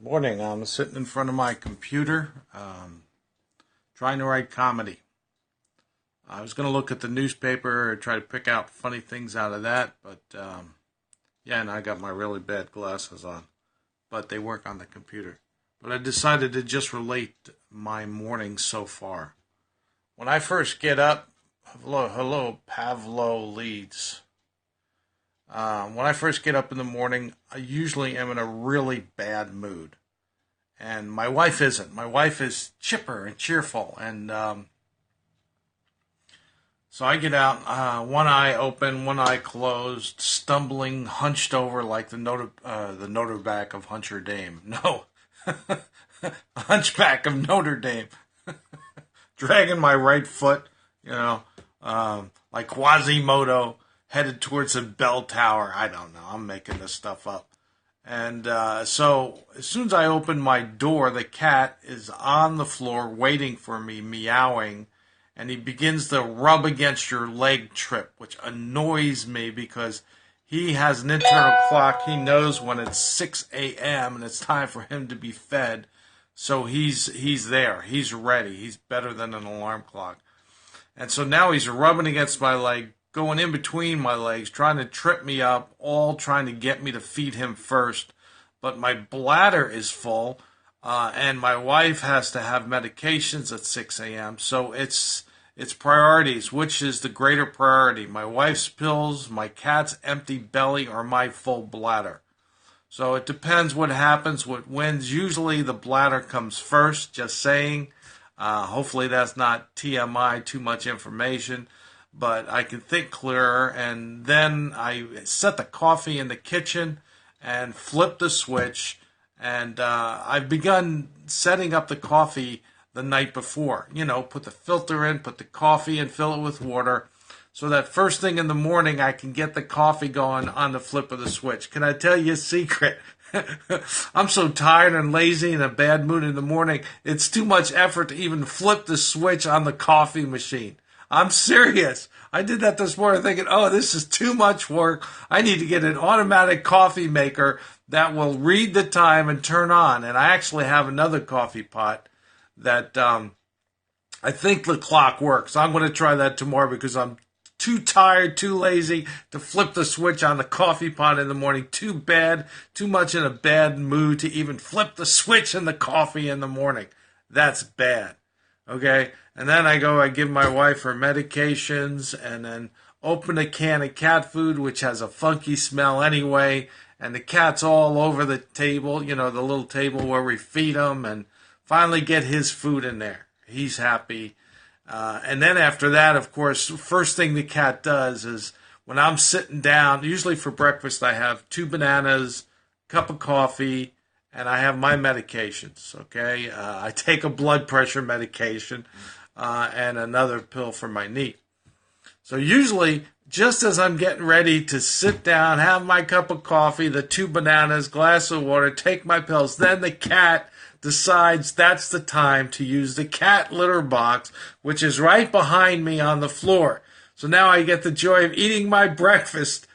Morning. I'm sitting in front of my computer, trying to write comedy. I was going to look at the newspaper or try to pick out funny things out of that, but yeah, and I got my really bad glasses on, but they work on the computer. But I decided to just relate my morning so far. When I first get up, hello, Pavlo leads. When I first get up in the morning, I usually am in a really bad mood. And my wife isn't. My wife is chipper and cheerful. And so I get out, one eye open, one eye closed, stumbling, hunched over like the Notre back of Hunter Dame. No, Hunchback of Notre Dame. Dragging my right foot, like Quasimodo headed towards a bell tower. I don't know. I'm making this stuff up. And so as soon as I open my door, the cat is on the floor waiting for me, meowing. And he begins to rub against your leg trip, which annoys me because he has an internal clock. He knows when it's 6 a.m. and it's time for him to be fed. So he's there. He's ready. He's better than an alarm clock. And so now he's rubbing against my leg, going in between my legs, trying to trip me up, all trying to get me to feed him first. But my bladder is full, and my wife has to have medications at 6 a.m. So it's priorities. Which is the greater priority? My wife's pills, my cat's empty belly, or my full bladder? So it depends what happens, what wins. Usually the bladder comes first, just saying. Hopefully that's not TMI, too much information. But I can think clearer, and then I set the coffee in the kitchen and flip the switch, and I've begun setting up the coffee the night before. Put the filter in, put the coffee in, fill it with water, so that first thing in the morning I can get the coffee going on the flip of the switch. Can I tell you a secret? I'm so tired and lazy and in a bad mood in the morning, it's too much effort to even flip the switch on the coffee machine. I'm serious. I did that this morning thinking, this is too much work. I need to get an automatic coffee maker that will read the time and turn on. And I actually have another coffee pot that I think the clock works. I'm going to try that tomorrow because I'm too tired, too lazy to flip the switch on the coffee pot in the morning. Too much in a bad mood to even flip the switch in the coffee in the morning. That's bad. Okay, and then I give my wife her medications, and then open a can of cat food, which has a funky smell anyway, and the cat's all over the table, the little table where we feed him, and finally get his food in there. He's happy. And then after that, of course, first thing the cat does is when I'm sitting down, usually for breakfast, I have 2 bananas, cup of coffee, and I have my medications, okay? I take a blood pressure medication and another pill for my knee. So usually, just as I'm getting ready to sit down, have my cup of coffee, the 2 bananas, glass of water, take my pills, then the cat decides that's the time to use the cat litter box, which is right behind me on the floor. So now I get the joy of eating my breakfast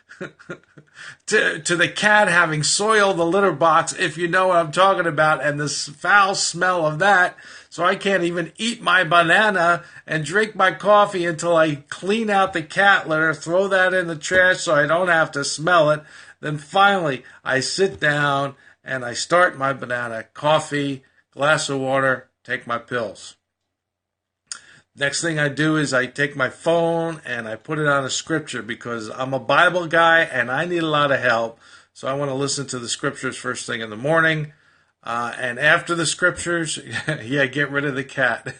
to the cat having soiled the litter box, if you know what I'm talking about, and the foul smell of that. So I can't even eat my banana and drink my coffee until I clean out the cat litter, throw that in the trash so I don't have to smell it. Then finally, I sit down and I start my banana, coffee, glass of water, take my pills. Next thing I do is I take my phone and I put it on a scripture because I'm a Bible guy and I need a lot of help. So I want to listen to the scriptures first thing in the morning. And after the scriptures, get rid of the cat.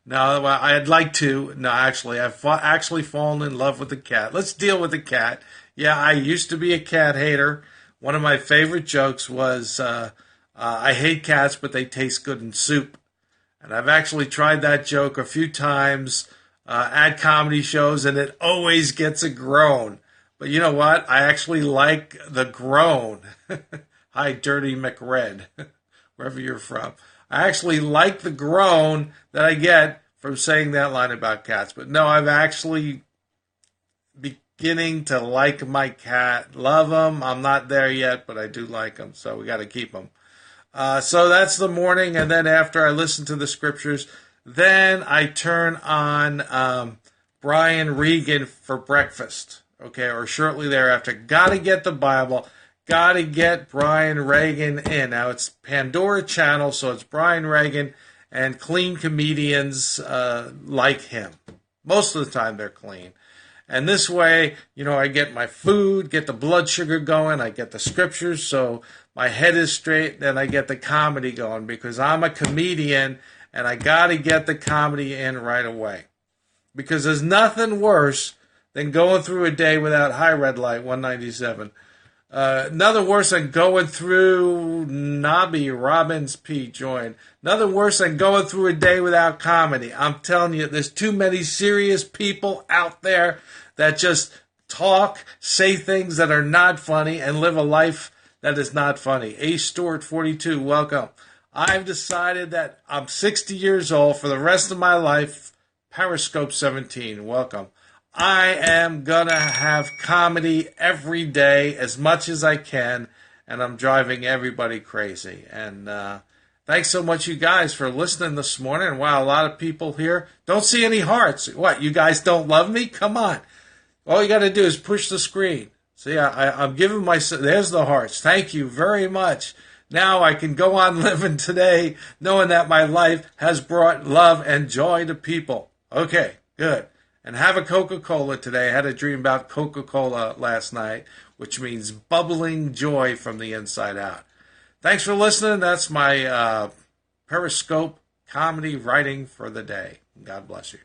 No, I'd like to. No, actually, I've actually fallen in love with the cat. Let's deal with the cat. Yeah, I used to be a cat hater. One of my favorite jokes was, I hate cats, but they taste good in soup. And I've actually tried that joke a few times at comedy shows, and it always gets a groan. But you know what? I actually like the groan. Hi, Dirty McRed, wherever you're from. I actually like the groan that I get from saying that line about cats. But no, I've actually beginning to like my cat. Love him. I'm not there yet, but I do like him, so we got to keep him. So that's the morning, and then after I listen to the scriptures, then I turn on Brian Regan for breakfast, okay, or shortly thereafter. Got to get the Bible, got to get Brian Regan in. Now, it's Pandora Channel, so it's Brian Regan and clean comedians like him. Most of the time, they're clean. And this way, I get my food, get the blood sugar going, I get the scriptures, so my head is straight, then I get the comedy going, because I'm a comedian, and I got to get the comedy in right away. Because there's nothing worse than going through a day without High Red Light 197. Nothing worse than going through Nobby Robbins P. Join. Nothing worse than going through a day without comedy. I'm telling you, there's too many serious people out there that just talk, say things that are not funny, and live a life that is not funny. A Stewart 42, welcome. I've decided that I'm 60 years old for the rest of my life. Periscope 17, welcome. I am going to have comedy every day as much as I can, and I'm driving everybody crazy. And thanks so much, you guys, for listening this morning. Wow, a lot of people here. Don't see any hearts. What, you guys don't love me? Come on. All you got to do is push the screen. See, I'm giving there's the hearts. Thank you very much. Now I can go on living today knowing that my life has brought love and joy to people. Okay, good. And have a Coca-Cola today. I had a dream about Coca-Cola last night, which means bubbling joy from the inside out. Thanks for listening. That's my Periscope comedy writing for the day. God bless you.